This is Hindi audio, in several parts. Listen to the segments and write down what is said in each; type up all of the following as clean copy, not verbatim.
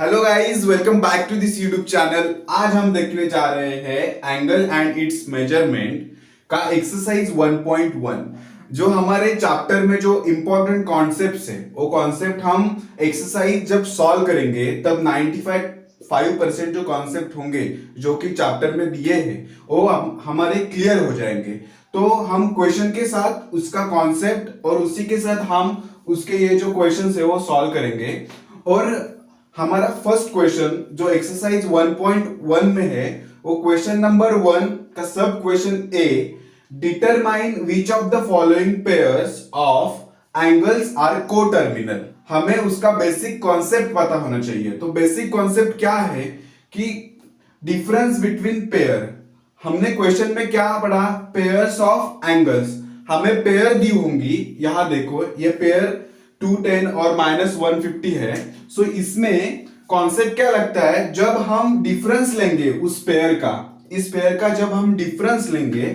Hello guys, welcome back to this YouTube channel. आज हम देखने जा रहे हैं एंगल एंड इट्स मेजरमेंट का एक्सरसाइज 1.1। जो हमारे चैप्टर में जो इंपॉर्टेंट कॉन्सेप्ट्स है वो कॉन्सेप्ट हम एक्सरसाइज जब सॉल्व करेंगे तब 95% जो कॉन्सेप्ट होंगे जो कि चैप्टर में दिए हैं वो हमारे क्लियर हो जाएंगे। तो हम क्वेश्चन के साथ उसका कॉन्सेप्ट और उसी के साथ हम उसके ये जो क्वेश्चन है वो सॉल्व करेंगे। और हमारा फर्स्ट क्वेश्चन जो एक्सरसाइज 1.1 में है वो क्वेश्चन नंबर 1 का सब question A, determine which of the following pairs of angles are coterminal. हमें उसका बेसिक कॉन्सेप्ट पता होना चाहिए। तो बेसिक कॉन्सेप्ट क्या है कि डिफरेंस बिटवीन पेयर। हमने क्वेश्चन में क्या पढ़ा? Pairs of angles. हमें पेयर दी होंगी, यहां देखो ये पेयर 210 और -150 है। सो इसमें कॉन्सेप्ट क्या लगता है, जब हम डिफरेंस लेंगे उस पेयर का, इस पेयर का जब हम डिफरेंस लेंगे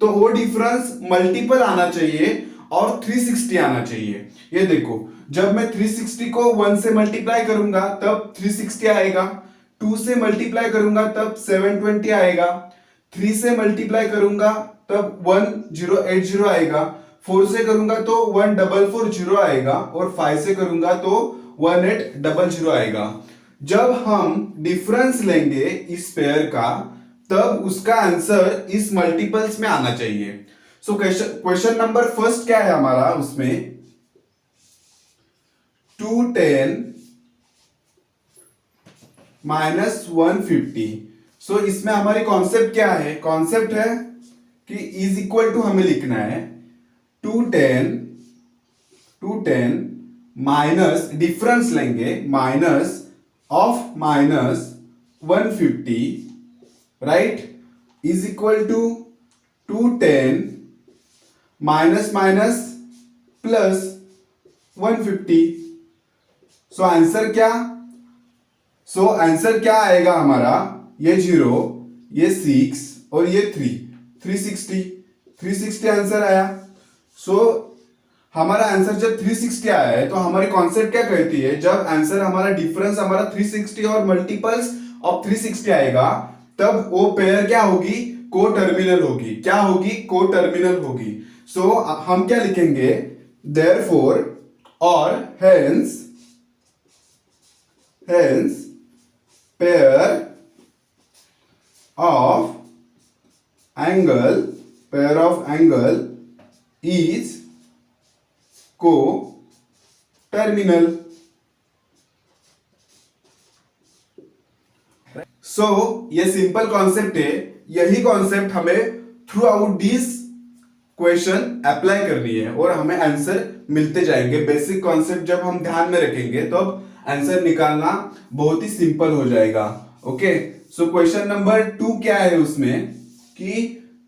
तो वो डिफरेंस मल्टीपल आना चाहिए और 360 आना चाहिए। ये देखो, जब मैं 360 को 1 से मल्टीप्लाई करूंगा तब 360 आएगा, 2 से मल्टीप्लाई करूंगा तब 720 आएगा, 3 से मल्टीप्लाई करूंगा तब 1080 आएगा, 4 से करूंगा तो 1440 आएगा और 5 से करूंगा तो 1800 आएगा। जब हम डिफरेंस लेंगे इस पेयर का तब उसका आंसर इस मल्टीपल्स में आना चाहिए। सो क्वेश्चन नंबर फर्स्ट क्या है हमारा, उसमें 210 -150। सो इसमें हमारी कॉन्सेप्ट क्या है? कॉन्सेप्ट है कि इज इक्वल टू हमें लिखना है 210 माइनस, डिफरेंस लेंगे minus of -150, right, is equal to 210 minus minus plus 150। So answer क्या? सो आंसर क्या आएगा हमारा? ये 0, ये 6 और ये 360 आंसर आया। सो हमारा आंसर जब 360 आया है तो हमारी कॉन्सेप्ट क्या कहती है, जब आंसर हमारा डिफरेंस हमारा 360 और मल्टीपल्स ऑफ 360 आएगा तब वो पेयर क्या होगी? को टर्मिनल होगी। क्या होगी? को टर्मिनल होगी। सो हम क्या लिखेंगे? देयरफॉर और hence pair of angle is को टर्मिनल। सो ये सिंपल कॉन्सेप्ट है। यही कॉन्सेप्ट हमें through out this question apply करनी है और हमें आंसर मिलते जाएंगे। बेसिक कॉन्सेप्ट जब हम ध्यान में रखेंगे तो आंसर निकालना बहुत ही सिंपल हो जाएगा। ओके, सो क्वेश्चन नंबर 2 क्या है उसमें कि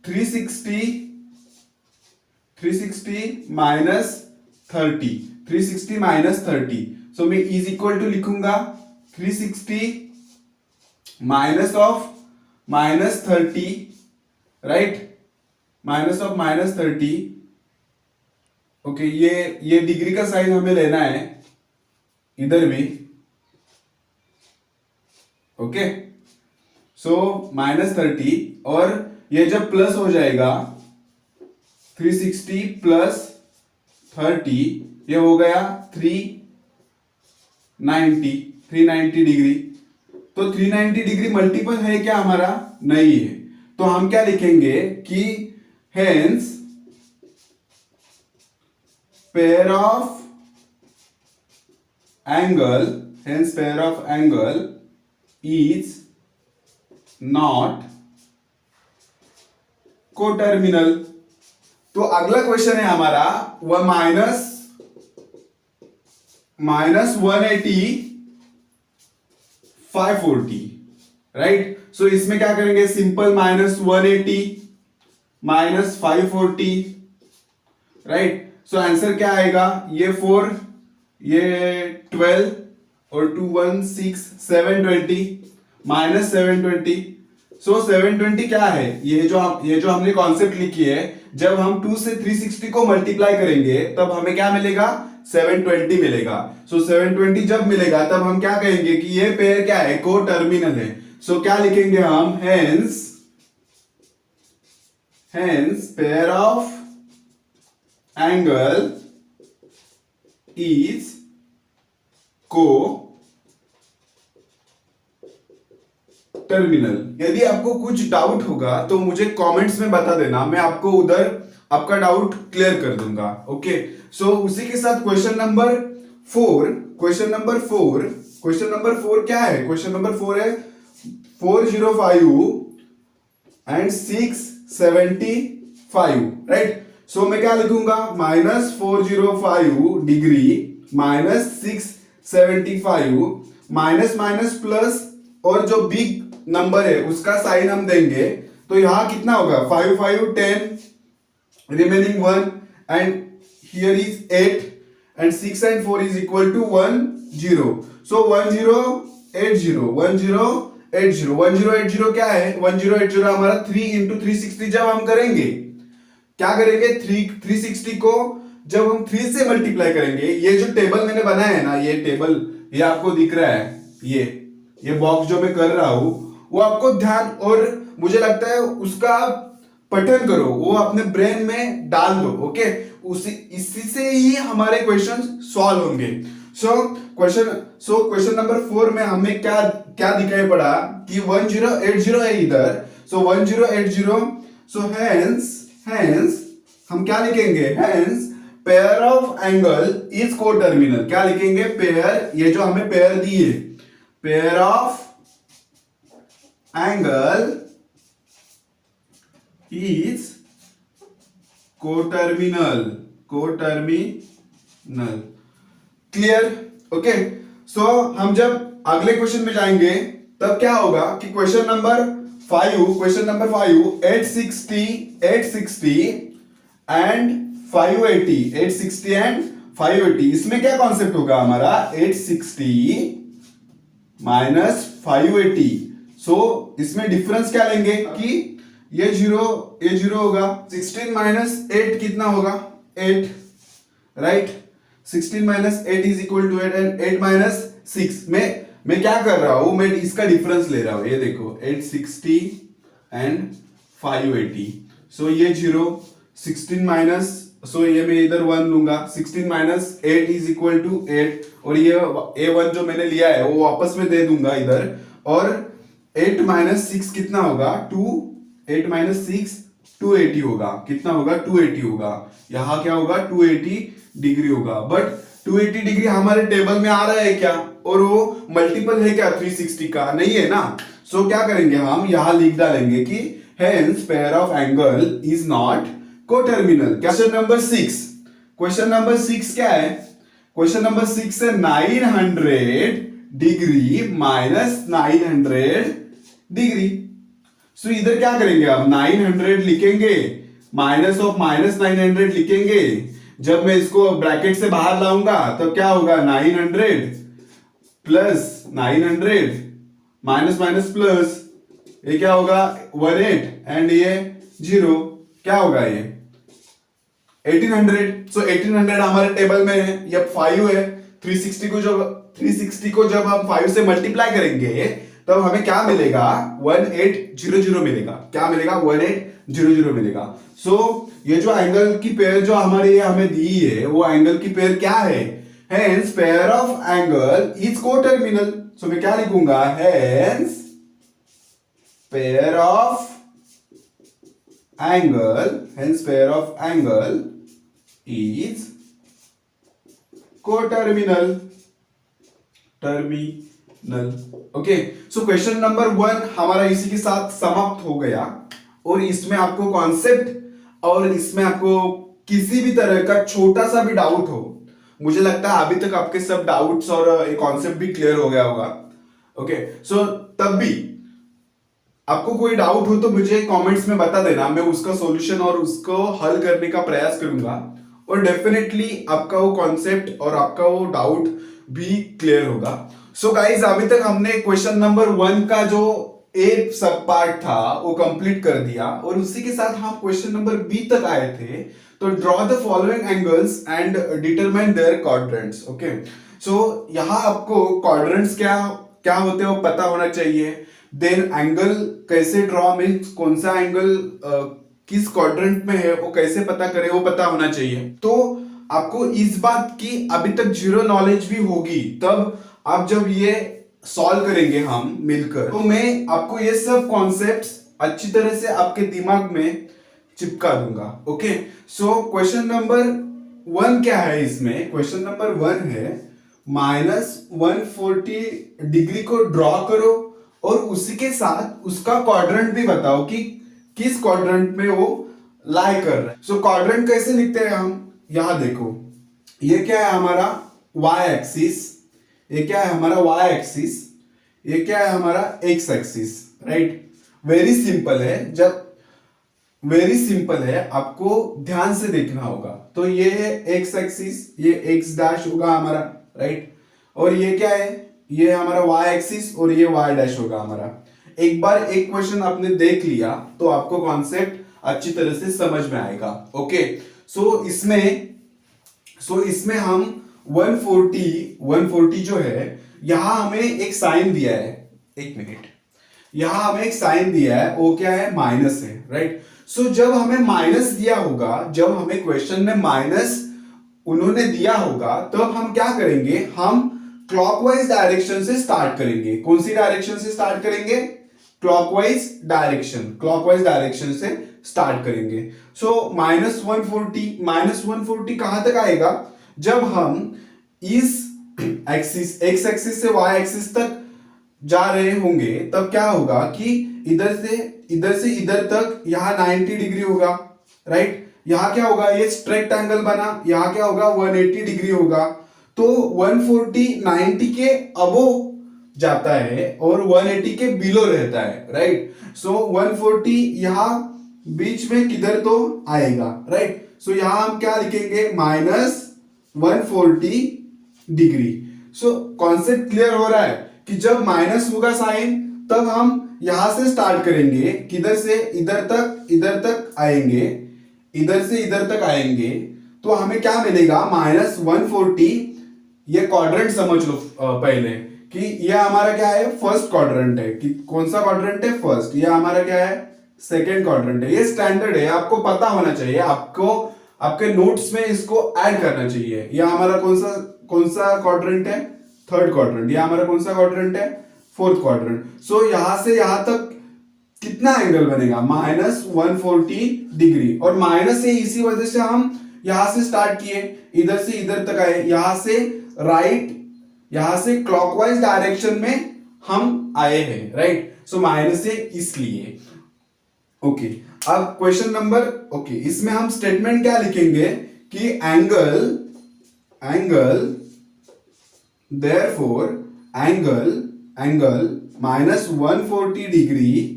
360 माइनस 30। सो मैं इज इक्वल टू लिखूंगा 360 minus of -30, right, minus of -30। Okay, ये डिग्री का साइन हमें लेना है इधर भी। ओके, सो -30 और ये जब प्लस हो जाएगा 360 प्लस 30, ये हो गया 390 डिग्री। तो 390 डिग्री मल्टीपल है क्या हमारा? नहीं है। तो हम क्या लिखेंगे कि hence pair of angle is not coterminal. तो अगला क्वेश्चन है हमारा वह -180 540, राइट। सो इसमें क्या करेंगे? Simple -180 -540, right. सो आंसर क्या आएगा? ये 4, ये 12 और 2 1 6 720 -720। सो 720 क्या है? ये जो हमने कॉन्सेप्ट लिखी है, जब हम 2 से 360 को मल्टीप्लाई करेंगे तब हमें क्या मिलेगा? 720 मिलेगा। सो 720 जब मिलेगा तब हम क्या कहेंगे कि ये पेयर क्या है, को टर्मिनल है। सो क्या लिखेंगे हम, hence pair of angle is को टर्मिनल। यदि आपको कुछ डाउट होगा तो मुझे कमेंट्स में बता देना, मैं आपको उधर आपका डाउट क्लियर कर दूंगा। ओके, सो उसी के साथ क्वेश्चन नंबर 4 क्या है, क्वेश्चन नंबर 4 है 405 एंड 675, राइट। सो मैं क्या लिखूंगा, -405 degree minus 675, minus minus plus, और जो बिग नंबर है उसका साइन हम देंगे। तो यहां कितना होगा, 5 5 10, remaining 1, and here is 8, and 6 and 4 is equal to 1 0. So 1080 क्या है, 1080 हमारा 3 into 360 जब हम करेंगे, क्या करेंगे, 360 को जब हम 3 से मल्टीप्लाई करेंगे, ये जो टेबल मैंने बनाया है ना, ये टेबल ये आपको दिख रहा है, ये बॉक्स जो मैं कर रहा हूं, वो आपको ध्यान और मुझे लगता है उसका पठन करो, वो अपने ब्रेन में डाल दो। ओके, इसी से ही हमारे क्वेश्चन सॉल्व होंगे। सो क्वेश्चन नंबर 4 में हमें क्या दिखाई पड़ा कि 1080 है इधर। सो 1080, सो हेंस हम क्या लिखेंगे, hence pair of angle is coterminal. क्या लिखेंगे, पेयर, ये जो हमें पेयर दी है, pair of angle is coterminal. Clear, okay. So हम जब अगले क्वेश्चन में जाएंगे तब क्या होगा कि क्वेश्चन नंबर 5 860 एंड 580, इसमें क्या कॉन्सेप्ट होगा हमारा, 860 माइनस 580। सो इसमें डिफरेंस क्या लेंगे कि ये जीरो होगा, 16 माइनस 8 कितना होगा, 8, right. 16 minus 8 is equal to 8, and 8 minus 6, मैं क्या कर रहा हूं, मैं इसका डिफरेंस ले रहा हूं, ये देखो 860 एंड 580। सो ये 0, 16 माइनस, सो ये मैं इधर 1 लूंगा, 16 माइनस 8 इज इक्वल टू 8, और ये A1 जो मैंने लिया है वो वापस में दे दूंगा इधर, और 8 माइनस 6 कितना होगा, 8 माइनस 6 280 होगा, कितना होगा, 280 होगा। यहां क्या होगा, 280 डिग्री होगा। बट 280 डिग्री हमारे टेबल में आ रहा है क्या, और वो मल्टीपल है क्या 360 का, नहीं है ना। सो क्या करेंगे, हम यहां लिख डालेंगे कि hence pair of angle is not coterminal. Question number 6 क्या है, क्वेश्चन नंबर 6 है 900 डिग्री माइनस 900 डिग्री। सो इधर क्या करेंगे, आप 900 लिखेंगे, माइनस ऑफ माइनस 900 लिखेंगे। जब मैं इसको ब्रैकेट से बाहर लाऊंगा तब क्या होगा, 900 प्लस 900 माइनस माइनस प्लस, ये क्या होगा 18, एंड ये 0, क्या होगा ये 1800। सो 1800 हमारे टेबल में है, ये 5 है। 360 को जब हम 5 से मल्टीप्लाई करेंगे तब हमें क्या मिलेगा, 1800 मिलेगा। क्या मिलेगा, 1800 मिलेगा। सो ये जो एंगल की पेयर जो हमारे हमें दी है, वो एंगल की पेयर क्या है, hence pair of angle is coterminal. So मैं क्या लिखूंगा, hence pair of angle is coterminal. Okay, so question number 1 हमारा इसी के साथ समाप्त हो गया। और इसमें आपको कॉन्सेप्ट और इसमें आपको किसी भी तरह का छोटा सा भी डाउट हो, मुझे लगता है अभी तक आपके सब डाउट्स और कॉन्सेप्ट भी क्लियर हो गया होगा। ओके, सो तब भी आपको कोई डाउट हो तो मुझे कमेंट्स में बता देना, मैं उसका सॉल्यूशन और उसको हल करने का प्रयास करूंगा, और डेफिनेटली आपका वो कॉन्सेप्ट और आपका वो डाउट भी क्लियर होगा। सो गाइज, अभी तक हमने क्वेश्चन नंबर 1 का जो ए सब पार्ट था वो कंप्लीट कर दिया और उसी के साथ हम क्वेश्चन नंबर बी तक आए थे। तो draw the following angles and determine their quadrants. Okay, so यहाँ आपको क्वाड्रेंट्स क्या क्या होते हैं वो पता होना चाहिए। देन एंगल कैसे ड्रॉ, मीन्स कौन सा एंगल किस क्वाड्रेंट में है वो कैसे पता करें वो पता होना चाहिए। तो आपको इस बात की अभी तक जीरो नॉलेज भी होगी, तब आप जब ये सॉल्व करेंगे हम मिलकर, तो मैं आपको ये सब कॉन्सेप्ट्स अच्छी तरह से आपके दिमाग में चिपका दूंगा। ओके, सो क्वेश्चन नंबर 1 क्या है इसमें? क्वेश्चन नंबर 1 है -140 डिग्री को ड्रॉ करो और उसी के साथ उसका क्वाड्रेंट भी बताओ कि किस क्वाड्रेंट में वो लाई कर रहा है। सो क्वाड्रेंट कैसे लिखते हैं हम? यहां देखो, ये क्या है हमारा y एक्सिस, ये क्या है हमारा y एक्सिस, ये क्या है हमारा x axis, right. Very simple है, जब वेरी सिंपल है, आपको ध्यान से देखना होगा। तो ये है x एक्सिस, ये x डैश होगा हमारा, राइट। और ये क्या है? ये हमारा y एक्सिस और ये y डैश होगा हमारा। एक बार एक क्वेश्चन आपने देख लिया तो आपको कॉन्सेप्ट अच्छी तरह से समझ में आएगा। ओके, सो इसमें हम 140 जो है, यहां हमें एक साइन दिया है, एक मिनट, यहां हमें एक साइन दिया है, वो क्या है? माइनस है, राइट। सो जब हमें माइनस दिया होगा, जब हमें क्वेश्चन में माइनस उन्होंने दिया होगा, तब हम क्या करेंगे? हम क्लॉकवाइज डायरेक्शन से स्टार्ट करेंगे। कौन सी डायरेक्शन से स्टार्ट करेंगे? क्लॉकवाइज डायरेक्शन से स्टार्ट करेंगे। सो -140 कहां तक आएगा? जब हम इस एक्सिस, एक्स एक्सिस से वाई एक्सिस तक जा रहे होंगे, तब क्या होगा कि इधर से इधर तक यहाँ 90 डिग्री होगा, राइट। यहाँ क्या होगा? ये स्ट्रेट एंगल बना, यहाँ क्या होगा? 180 डिग्री होगा। तो 140 90 के अबो जाता है और 180 के बिलो रहता है, राइट। सो 140 यहां बीच में किधर तो आएगा, राइट। सो यहां हम क्या लिखेंगे? -140 डिग्री। सो कॉन्सेप्ट क्लियर हो रहा है कि जब माइनस होगा साइन, तब हम यहां से स्टार्ट करेंगे, किधर से? इधर तक आएंगे, इधर से इधर तक आएंगे, तो हमें क्या मिलेगा? -140। ये क्वाड्रेंट समझ लो पहले कि ये हमारा क्या है? फर्स्ट क्वाड्रेंट है। कि कौन सा क्वाड्रेंट है? फर्स्ट। ये हमारा क्या है? सेकेंड क्वाड्रेंट है। ये स्टैंडर्ड है, आपको पता होना चाहिए, आपको आपके नोट्स में इसको ऐड करना चाहिए। ये हमारा कौन सा क्वाड्रेंट है? Third quadrant. ये हमारा कौन सा क्वाड्रेंट है? Fourth quadrant. सो यहां से यहां तक कितना एंगल बनेगा? -140 डिग्री। और माइनस है, इसी वजह से हम यहां से स्टार्ट किए, इधर से इधर तक आए, यहां से राइट, यहां से क्लॉकवाइज डायरेक्शन में हम आए हैं, राइट। सो माइनस है इसलिए। ओके, अब क्वेश्चन नंबर, ओके, इसमें हम स्टेटमेंट क्या लिखेंगे कि angle therefore angle -140 degree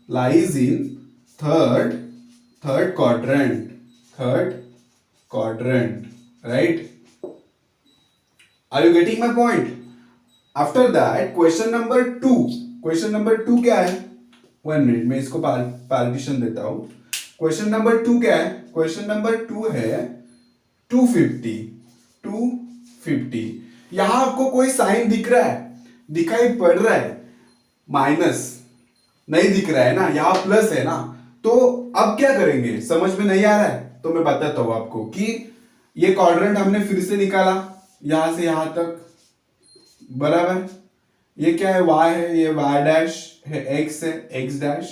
lies in third quadrant, right? Are you getting my point? After that, question number 2 क्या है? 1 मिनट, मैं इसको पार्टीशन देता हूं। क्वेश्चन नंबर 2 क्या है? क्वेश्चन नंबर 2 है 250। यहां आपको कोई साइन दिख रहा है? दिखाई पड़ रहा है? माइनस नहीं दिख रहा है ना, यहां प्लस है ना। तो अब क्या करेंगे? समझ में नहीं आ रहा है तो मैं बताता हूं आपको कि ये क्वाड्रेंट हमने फिर से निकाला, यहां से यहां तक, बराबर। ये क्या है? y है, ये y डैश है, x है, x डैश।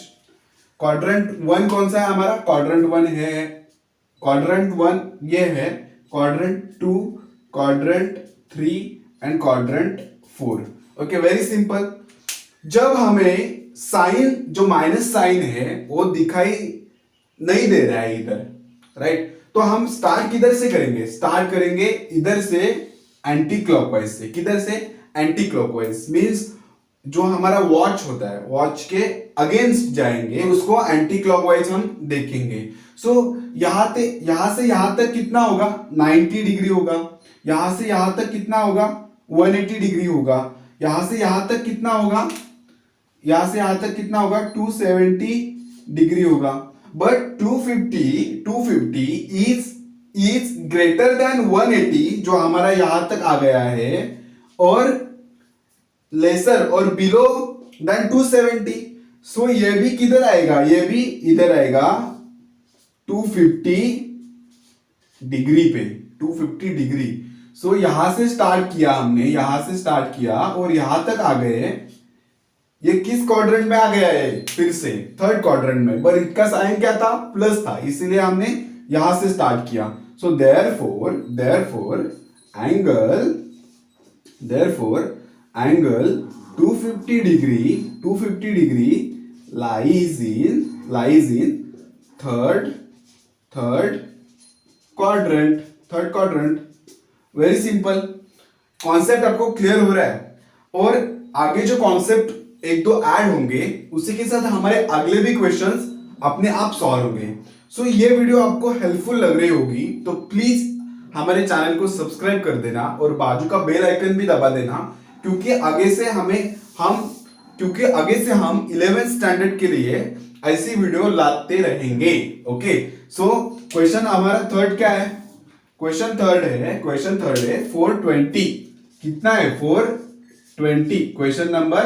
क्वाड्रेंट 1 कौन सा है हमारा? क्वाड्रेंट 1 है, क्वाड्रेंट 1 ये है, quadrant 2, quadrant 3 and quadrant 4। Okay, very simple. जब हमें साइन, जो माइनस साइन है, वो दिखाई नहीं दे रहा है इधर, राइट, तो हम स्टार्ट किधर से करेंगे? स्टार्ट करेंगे इधर से, एंटी क्लॉकवाइज से। किधर से? Anti clockwise. मींस जो हमारा वॉच होता है, वॉच के अगेंस्ट जाएंगे, तो उसको एंटी क्लॉकवाइज हम देखेंगे। सो यहां से यहां तक कितना होगा? 90 डिग्री होगा। यहां से यहां तक कितना होगा? 180 डिग्री होगा। यहां से यहां तक कितना होगा, यहां से यहां तक कितना होगा 270 डिग्री होगा। बट 250 इज ग्रेटर देन 180 जो हमारा यहां तक आ गया है, और लेसर और बिलो देन 270। सो ये भी किधर आएगा, ये भी इधर आएगा 250 डिग्री पे, 250 डिग्री। सो यहां से स्टार्ट किया हमने, यहां से स्टार्ट किया और यहां तक आ गए। ये किस क्वाड्रेंट में आ गया है, फिर से थर्ड क्वाड्रेंट में, पर इसका साइन क्या था, प्लस था, इसीलिए हमने यहां से स्टार्ट किया। So therefore angle 250 degree lies in third quadrant. Very simple, concept आपको क्लियर हो रहा है। और आगे जो कॉन्सेप्ट एक दो ऐड होंगे उसी के साथ हमारे अगले भी क्वेश्चंस अपने आप सॉल्व होंगे। सो ये वीडियो आपको हेल्पफुल लग रही होगी तो प्लीज हमारे चैनल को सब्सक्राइब कर देना और बाजू का बेल आइकन भी दबा देना, क्योंकि आगे से हम 11th स्टैंडर्ड के लिए ऐसी वीडियो लाते रहेंगे। ओके, सो क्वेश्चन हमारा थर्ड क्या है, क्वेश्चन थर्ड है 420। कितना है 420, question number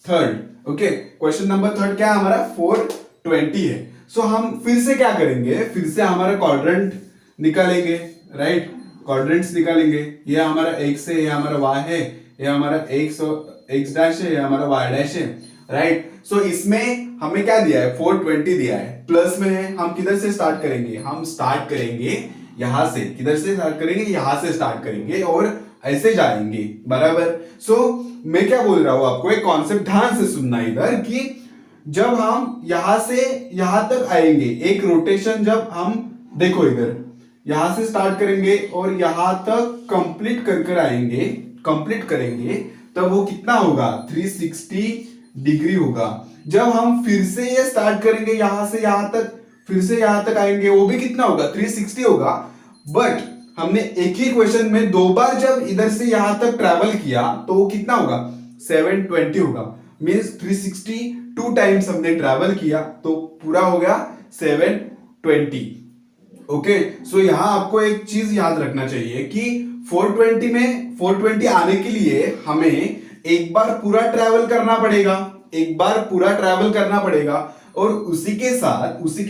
third. Okay, question number third क्या है हमारा 420 है। सो हम फिर से क्या करेंगे, फिर से हमारा क्वाड्रेंट निकालेंगे, राइट, क्वाड्रेंट्स निकालेंगे। ये हमारा x है, ये हमारा y है, ये हमारा x डैश है, ये हमारा y डैश है, राइट। सो इसमें हमें क्या दिया है, 420 दिया है, प्लस में है। हम किधर से स्टार्ट करेंगे, हम स्टार्ट करेंगे यहां से, किधर से स्टार्ट करेंगे, यहां से स्टार्ट करेंगे और ऐसे जाएंगे, बराबर। सो मैं क्या बोल रहा हूं आपको, एक कॉन्सेप्ट ध्यान से सुनना इधर, कि जब हम यहां से यहां तक आएंगे, एक रोटेशन जब हम, देखो इधर यहां से स्टार्ट करेंगे और यहां तक कंप्लीट कर आएंगे, कंप्लीट करेंगे, तब वो कितना होगा 360 डिग्री होगा। जब हम फिर से ये स्टार्ट करेंगे यहां से यहां तक, फिर से यहां तक आएंगे, वो भी कितना होगा 360 होगा। बट हमने एक ही क्वेश्चन में दो बार जब इधर से यहां तक ट्रैवल किया तो वो कितना होगा 720 होगा। मींस 360 टू टाइम्स हमने ट्रैवल किया तो पूरा हो गया 720। ओके, सो यहां आपको एक चीज याद रखना चाहिए कि 420 आने के लिए हमें एक बार पूरा ट्रैवल करना पड़ेगा, और उसी के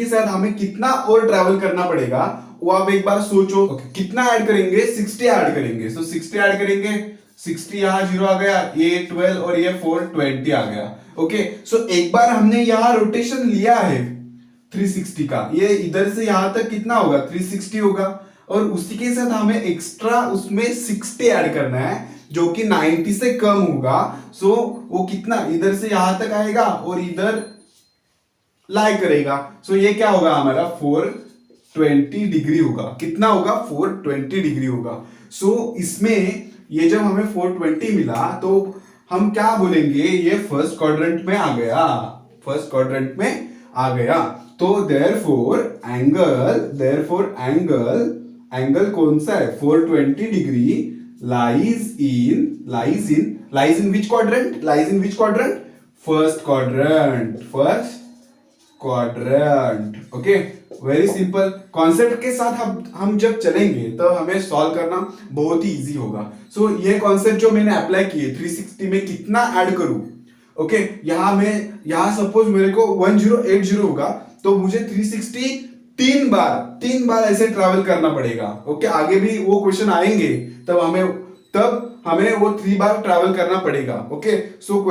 साथ हमें कितना और ट्रैवल करना पड़ेगा वो आप एक बार सोचो। कितना ऐड करेंगे, 60 ऐड करेंगे। सो 60 ऐड करेंगे, 60 यहां 0 आ गया, ये 12 और ये 420 आ गया। ओके, सो एक बार हमने यहां रोटेशन लिया है 360 का, ये इधर से यहां तक कितना होगा 360 होगा, और उसी के साथ हमें एक्स्ट्रा उसमें 60 ऐड करना है जो कि 90 से कम होगा। सो वो कितना इधर से यहां तक आएगा और इधर लाई करेगा। सो ये क्या होगा हमारा 420 डिग्री होगा। कितना होगा 420 डिग्री होगा। सो इसमें ये जब हमें 420 मिला तो हम क्या बोलेंगे, ये फर्स्ट क्वाड्रेंट में आ गया। तो देयरफॉर एंगल कौन सा है 420 degree lies in which quadrant, first quadrant. Okay, very simple concept के साथ हम जब चलेंगे तो हमें सॉल्व करना बहुत ही इजी होगा। सो ये कॉन्सेप्ट जो मैंने अप्लाई किए 360 में कितना ऐड करूं। ओके, यहां सपोज मेरे को 1080 होगा तो मुझे 360 तीन बार ऐसे ट्रैवल करना पड़ेगा। ओके, आगे भी वो क्वेश्चन आएंगे तब हमें वो 3 बार ट्रैवल करना पड़ेगा। ओके, सो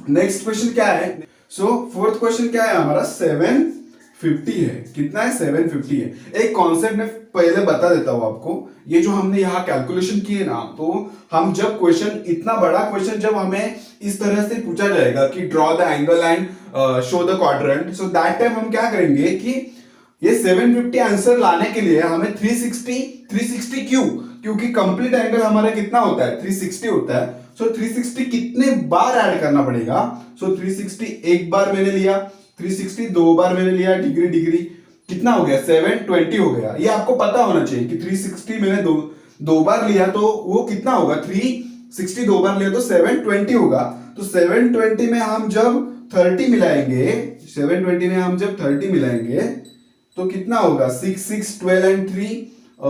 नेक्स्ट क्वेश्चन क्या है, सो फोर्थ क्वेश्चन क्या है हमारा 750 है। कितना है 750 है। एक कॉन्सेप्ट में पहले बता देता हूं आपको, ये जो हमने यहाँ कैलकुलेशन किए ना, तो हम जब क्वेश्चन, इतना बड़ा क्वेश्चन जब हमें इस तरह से पूछा जाएगा कि draw the angle and show the quadrant, so that time हम क्या करेंगे कि ये 750 आंसर लाने के लिए हमें 360 क्योंकि कंप्लीट एंगल हमारा कितना होता है 360 होता है। सो 360 कितने बार ऐड करना पड़ेगा। सो 360 एक बार मैंने लिया, 360 दो बार मैंने लिया, डिग्री कितना हो गया 720 हो गया। ये आपको पता होना चाहिए कि 360 मैंने दो बार लिया तो वो कितना होगा 60 दो बार लिया तो 720 होगा। तो 720 में हम जब 30 मिलाएंगे, 720 में हम जब 30 मिलाएंगे तो कितना होगा? 6 6 12 एंड 3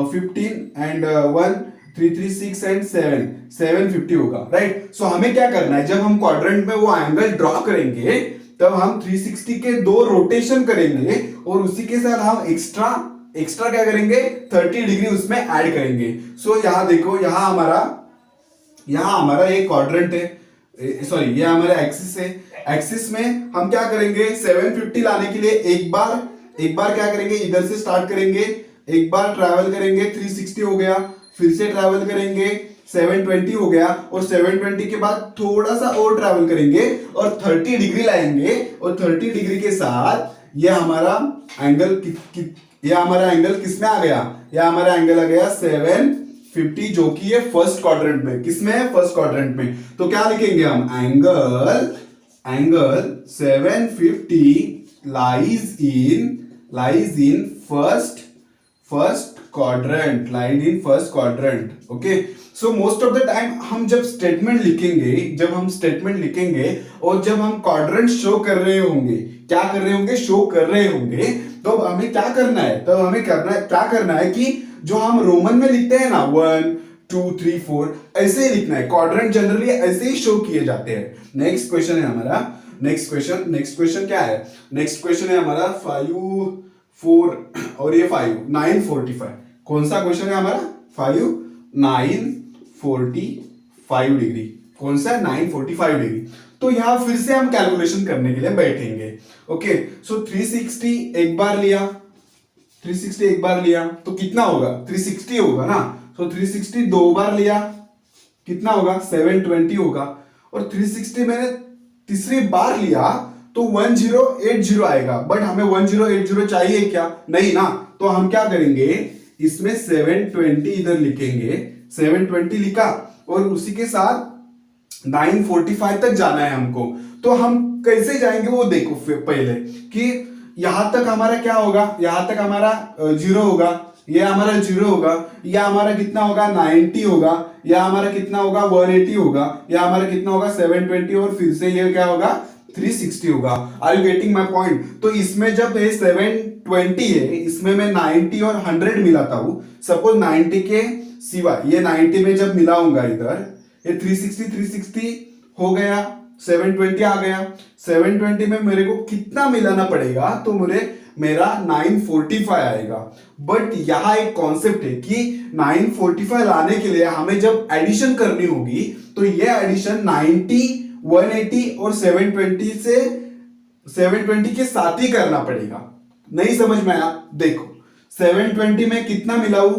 15 एंड 1 3 3 6 एंड 7 750 होगा, राइट। सो हमें क्या करना है, जब हम क्वाड्रेंट में वो एंगल ड्रॉ करेंगे तब हम 360 के 2 रोटेशन करेंगे और उसी के साथ हम एक्स्ट्रा क्या करेंगे, 30 डिग्री उसमें ऐड करेंगे। सो यहां देखो, यहां हमारा एक क्वाड्रेंट है, सॉरी ये हमारा एक्सिस है। एक्सिस में हम क्या करेंगे, 750 लाने के लिए एक बार क्या करेंगे, इधर से स्टार्ट करेंगे, एक बार ट्रैवल करेंगे, 360 हो गया, फिर से ट्रैवल करेंगे, 720 हो गया, और 720 के बाद थोड़ा सा और ट्रैवल करेंगे और 30 डिग्री लाएंगे, और 30 डिग्री के साथ ये हमारा एंगल किस में आ गया, ये हमारा एंगल आ गया 750, जो कि ये फर्स्ट क्वाड्रेंट में, किसमें है, फर्स्ट क्वाड्रेंट में। तो क्या लिखेंगे हम, angle 750 lies in first quadrant, okay. So most of the time हम जब स्टेटमेंट लिखेंगे और जब हम क्वाड्रेंट शो कर रहे होंगे, तो हमें क्या करना है, कि जो हम रोमन में लिखते हैं ना 1 2 3 4 ऐसे ही लिखना है। क्वाड्रेंट जनरली ऐसे ही शो किए जाते हैं। नेक्स्ट क्वेश्चन है हमारा, नेक्स्ट क्वेश्चन क्या है, नेक्स्ट क्वेश्चन है हमारा 5 4 और ये 5 945। कौन सा क्वेश्चन है हमारा, 5 945 डिग्री, कौन सा 945 डिग्री। तो यहां फिर से हम कैलकुलेशन करने के लिए बैठेंगे, ओके। सो 360 एक बार लिया तो कितना होगा, 360 होगा ना। सो 360 दो बार लिया, कितना होगा, 720 होगा, और 360 मैंने तीसरी बार लिया तो 1080 आएगा। बट हमें 1080 चाहिए क्या, नहीं ना। तो हम क्या करेंगे, इसमें 720 इधर लिखेंगे, 720 लिखा, और उसी के साथ 945 तक जाना है हमको। तो हम कैसे जाएंगे वो देखो पहले, कि यहां तक हमारा क्या होगा, यहां तक हमारा 0 होगा, ये हमारा 0 होगा, या हमारा कितना होगा 90 होगा, या हमारा कितना होगा 180 होगा, या हमारा कितना होगा 720, और फिर से ये क्या होगा 360 होगा। Are you getting my point. तो इसमें जब ये 720 है, इसमें मैं 90 और 100 मिलाता हूं। सपोज 90 के सिवा ये 90 में जब मिलाऊंगा इधर, ये 360 हो गया, 720 आ गया। 720 में मेरे को कितना मिलाना पड़ेगा, तो मेरा 945 आएगा। बट यहां एक कॉन्सेप्ट है कि 945 लाने के लिए हमें जब एडिशन करनी होगी, तो ये एडिशन 90 180 और 720 के साथ ही करना पड़ेगा। नहीं समझ में आया, देखो 720 में कितना मिलाऊं,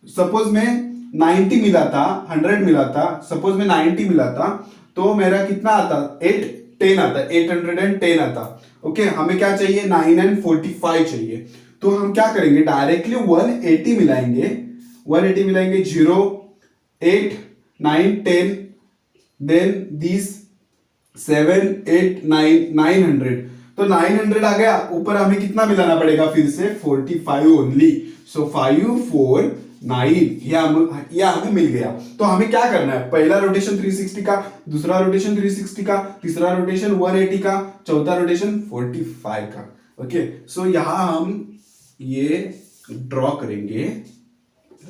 सपोज मैं 90 मिला था, 100 मिला था, सपोज मैं 90 मिला था, तो मेरा कितना आता, 810 आता। ओके, हमें क्या चाहिए, 945 चाहिए। तो हम क्या करेंगे, डायरेक्टली 180 मिलाएंगे, 0 8 9 10 देन दिस 7 8 9 900। तो 900 आ गया, ऊपर हमें कितना मिलाना पड़ेगा, फिर से 45 ओनली। सो 5 4 9 यह हमें मिल गया। तो हमें क्या करना है, पहला रोटेशन 360 का, दूसरा रोटेशन 360 का, तीसरा रोटेशन 180 का, चौथा रोटेशन 45 का। ओके, सो यहां हम ये ड्रॉ करेंगे,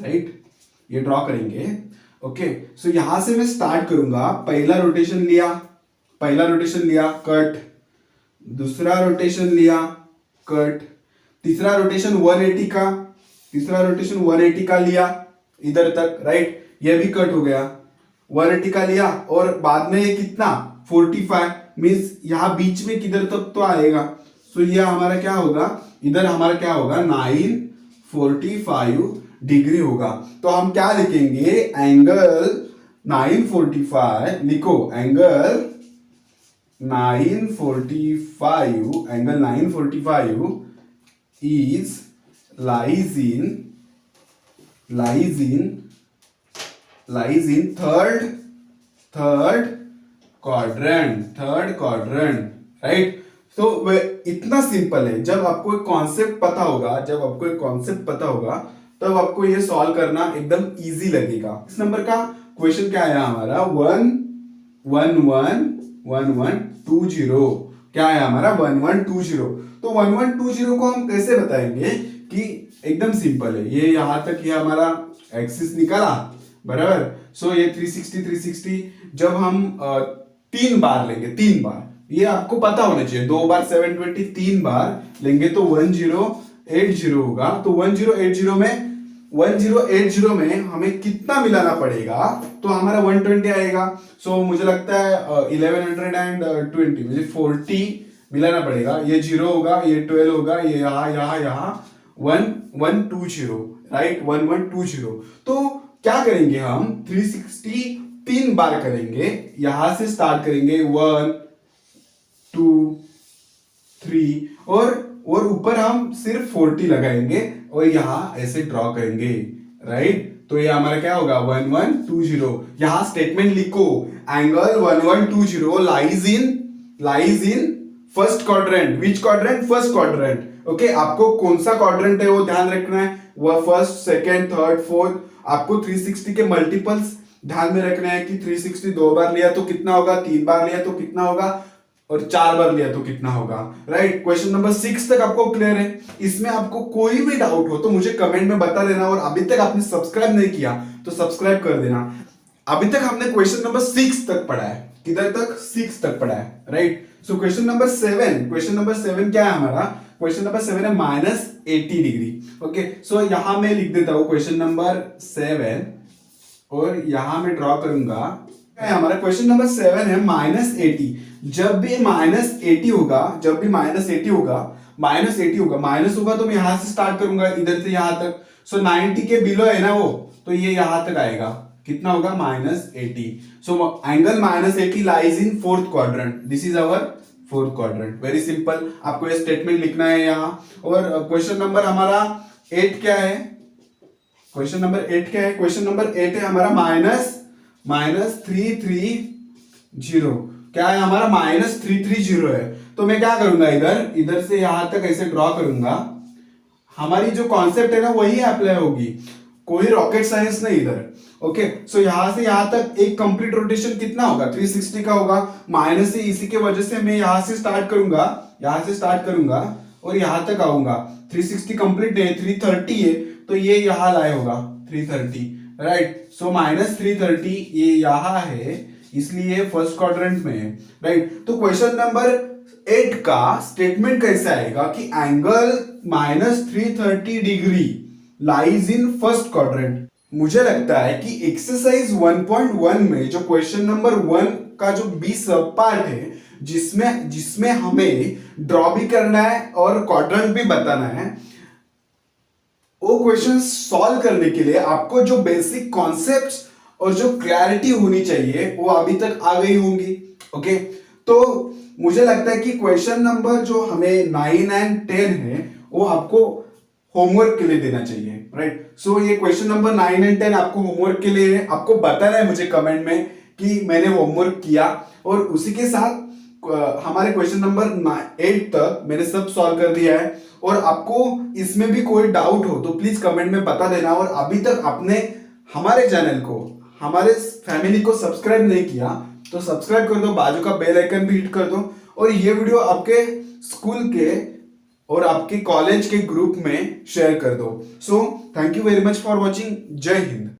राइट, ये ड्रॉ करेंगे। ओके, सो यहां से मैं स्टार्ट करूंगा, पहला रोटेशन लिया, कट, दूसरा रोटेशन लिया, कट, तीसरा रोटेशन 180 का लिया इधर तक, राइट, ये भी कट हो गया, 180 का लिया, और बाद में ये कितना 45 मींस यहां बीच में किधर तक तो आएगा। सो ये हमारा क्या होगा, इधर हमारा क्या होगा 945 डिग्री होगा। तो हम क्या लिखेंगे, एंगल 945 लिखो, angle 945 is lies in third quadrant, right. तो इतना सिंपल है। जब आपको एक कॉन्सेप्ट पता होगा, तब आपको ये सॉल्व करना एकदम इजी लगेगा। इस नंबर का क्वेश्चन क्या आया हमारा 11111120, क्या आया हमारा 1120। तो 1120 को हम कैसे बताएंगे कि एकदम सिंपल है, ये यहां तक ये हमारा एक्सिस निकाला बराबर। सो ये 360 जब हम 3 बार लेंगे, 3 बार, ये आपको पता होना चाहिए, 2 बार 720, 3 बार लेंगे तो 1080 होगा। तो 1080 में हमें कितना मिलाना पड़ेगा, तो हमारा 120 आएगा। सो मुझे लगता है 1120 मुझे 40 मिलाना पड़ेगा। ये 0 होगा, ये 12 होगा, ये यहाँ 1120, राइट, 1120। तो क्या करेंगे हम, 360 3 बार करेंगे, यहां से स्टार्ट करेंगे 1 2 3 और ऊपर हम सिर्फ 40 लगाएंगे और यहां ऐसे ड्रॉ करेंगे, राइट। तो ये हमारा क्या होगा 1120। यहां स्टेटमेंट लिखो, angle 1120 lies in first quadrant. Which quadrant? First quadrant. Okay, आपको कौन सा क्वाड्रेंट है वो ध्यान रखना है, वो फर्स्ट, सेकंड, थर्ड, फोर्थ। आपको 360 के मल्टीपल्स ध्यान में रखना है कि 360 2 बार लिया तो कितना होगा, 3 बार लिया तो कितना होगा, और 4 बार लिया तो कितना होगा, राइट। क्वेश्चन नंबर 6 तक आपको क्लियर है। इसमें आपको कोई भी डाउट हो तो मुझे कमेंट में बता देना, और अभी तक आपने सब्सक्राइब नहीं किया तो सब्सक्राइब कर देना। अभी तक हमने क्वेश्चन नंबर 6 तक पढ़ा है, किधर तक, 6 तक पढ़ा है, राइट। सो क्वेश्चन नंबर 7 क्या है हमारा, क्वेश्चन नंबर 7 है -80 डिग्री। ओके, सो यहां मैं लिख देता हूं क्वेश्चन नंबर 7 और यहां मैं ड्रॉ करूंगा। हमारा क्वेश्चन नंबर 7 है -80। जब भी -80 होगा, माइनस होगा तो मैं यहां से स्टार्ट करूंगा, इधर से यहां तक। सो 90 के बिलो है ना वो, तो ये यहां तक आएगा, कितना होगा -80। So angle -80 lies in fourth quadrant. This is our fourth quadrant. Very simple, आपको ये स्टेटमेंट लिखना है यहां। और क्वेश्चन नंबर हमारा 8 क्या है, क्वेश्चन नंबर 8 क्या है, क्वेश्चन नंबर 8 है हमारा -330। क्या है हमारा -330 है। तो मैं क्या करूंगा, इधर से यहां तक ऐसे ड्रॉ करूंगा। हमारी जो कॉन्सेप्ट है ना वही अप्लाई होगी, कोई रॉकेट साइंस नहीं इधर। ओके, सो यहां से यहां तक एक कंप्लीट रोटेशन कितना होगा, 360 का होगा। माइनस से इसी के वजह से मैं यहां से स्टार्ट करूंगा और यहां तक आऊंगा। 360 कंप्लीट है, 330 है, तो ये यहां लाए होगा 330, राइट। सो -330 ये यहां है, इसलिए फर्स्ट क्वाड्रेंट में है, राइट। तो क्वेश्चन नंबर 8 का स्टेटमेंट कैसे आएगा कि angle -330 degree lies in first quadrant. मुझे लगता है कि एक्सरसाइज 1.1 में जो क्वेश्चन नंबर 1 का जो बी सब पार्ट है, जिसमें हमें ड्रॉ भी करना है और क्वाड्रेंट भी बताना है, वो क्वेश्चन सॉल्व करने के लिए आपको जो बेसिक कॉन्सेप्ट्स और जो क्लैरिटी होनी चाहिए वो अभी तक आ गई होंगी। ओके, तो मुझे लगता है कि क्वेश्चन नंबर जो हमें 9 एंड 10 है वो आपको होमवर्क के लिए देना चाहिए, राइट। सो ये क्वेश्चन नंबर 9 एंड 10 आपको होमवर्क के लिए है। आपको बताना है मुझे कमेंट में कि मैंने होमवर्क किया, और उसी के साथ हमारे क्वेश्चन नंबर 8 तक मैंने सब सॉल्व कर दिया है। और आपको इसमें भी कोई डाउट हो तो प्लीज कमेंट में बता देना। और अभी तक आपने हमारे चैनल को, हमारे फैमिली को सब्सक्राइब नहीं किया तो सब्सक्राइब कर दो, बाजू का बेल आइकन भी हिट कर दो, और ये वीडियो आपके स्कूल के और आपके कॉलेज के ग्रुप में शेयर कर दो। So thank you very much for watching. जय हिंद।